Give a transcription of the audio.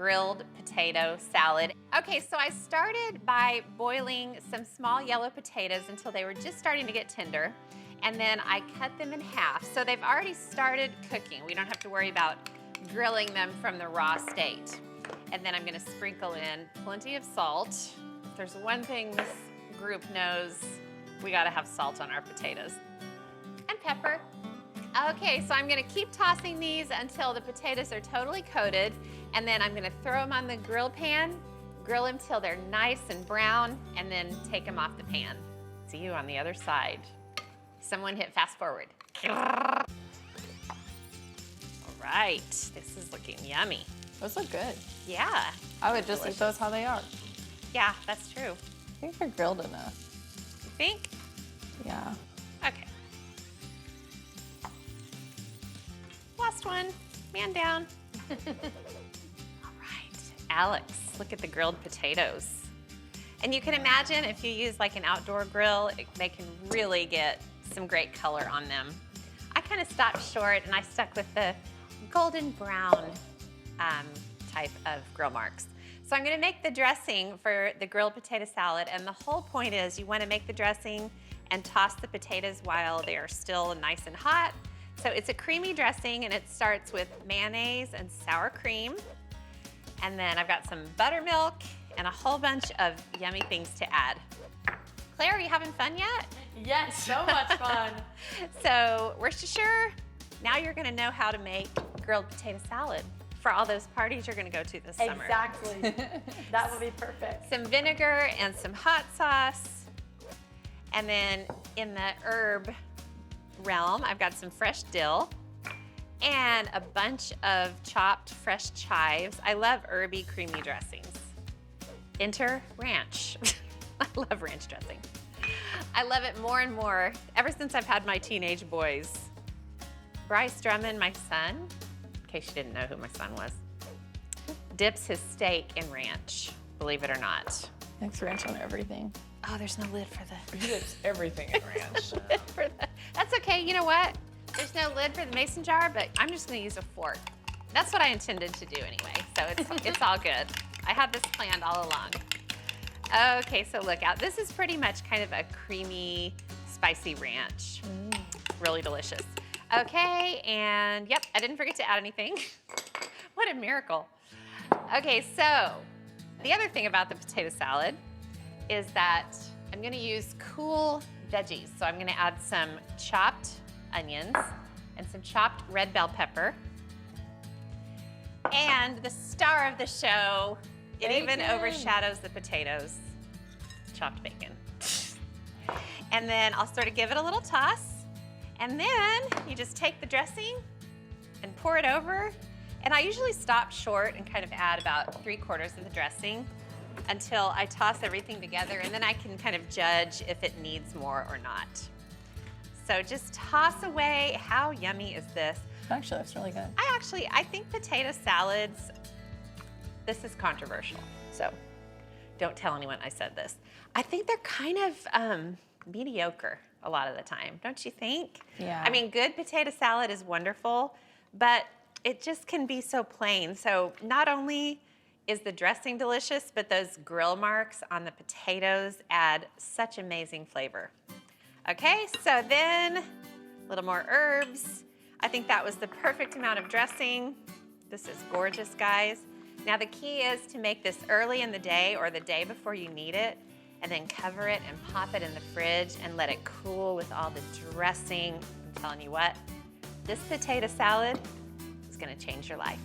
grilled potato salad. Okay, so I started by boiling some small yellow potatoes until they were just starting to get tender. And then I cut them in half. So they've already started cooking. We don't have to worry about grilling them from the raw state. And then I'm gonna sprinkle in plenty of salt. If there's one thing this group knows, we gotta have salt on our potatoes. And pepper. Okay, so I'm gonna keep tossing these until the potatoes are totally coated, and then I'm gonna throw them on the grill pan, grill them till they're nice and brown, and then take them off the pan. See you on the other side. Someone hit fast forward. All right, this is looking yummy. Those look good. Yeah. I would just eat those how they are. Yeah, that's true. I think they're grilled enough. You think? Yeah. Okay. Last one, man down. All right, Alex, look at the grilled potatoes. And you can imagine if you use like an outdoor grill, they can really get some great color on them. I kind of stopped short and I stuck with the golden brown type of grill marks. So I'm gonna make the dressing for the grilled potato salad, and the whole point is you wanna make the dressing and toss the potatoes while they are still nice and hot. So it's a creamy dressing, and it starts with mayonnaise and sour cream. And then I've got some buttermilk and a whole bunch of yummy things to add. Claire, are you having fun yet? Yes, so much fun. So Worcestershire, now you're gonna know how to make grilled potato salad for all those parties you're gonna go to this summer. Exactly. That would be perfect. Some vinegar and some hot sauce. And then in the herb realm, I've got some fresh dill and a bunch of chopped fresh chives. I love herby, creamy dressings. Enter ranch. I love ranch dressing. I love it more and more ever since I've had my teenage boys. Ree Drummond, my son, in case you didn't know who my son was, dips his steak in ranch, believe it or not. Thanks ranch on everything. Oh, there's no lid for the... He dips everything in ranch. That's okay, you know what? There's no lid for the mason jar, but I'm just gonna use a fork. That's what I intended to do anyway, so it's all good. I had this planned all along. Okay, so look out. This is pretty much kind of a creamy, spicy ranch. Really delicious. Okay, and yep, I didn't forget to add anything. What a miracle. Okay, so the other thing about the potato salad is that I'm gonna use cool veggies. So I'm gonna add some chopped onions and some chopped red bell pepper. And the star of the show, it even overshadows the potatoes, chopped bacon. And then I'll sort of give it a little toss. And then you just take the dressing and pour it over. And I usually stop short and kind of add about 3/4 of the dressing until I toss everything together, and then I can kind of judge if it needs more or not. So just toss away. How yummy is this? Actually, that's really good. I think potato salads, this is controversial, so don't tell anyone I said this. I think they're kind of mediocre a lot of the time, don't you think? Yeah. I mean, good potato salad is wonderful, but it just can be so plain. So not only is the dressing delicious, but those grill marks on the potatoes add such amazing flavor. Okay, so then a little more herbs. I think that was the perfect amount of dressing. This is gorgeous, guys. Now the key is to make this early in the day or the day before you need it, and then cover it and pop it in the fridge and let it cool with all the dressing. I'm telling you what, this potato salad is gonna change your life.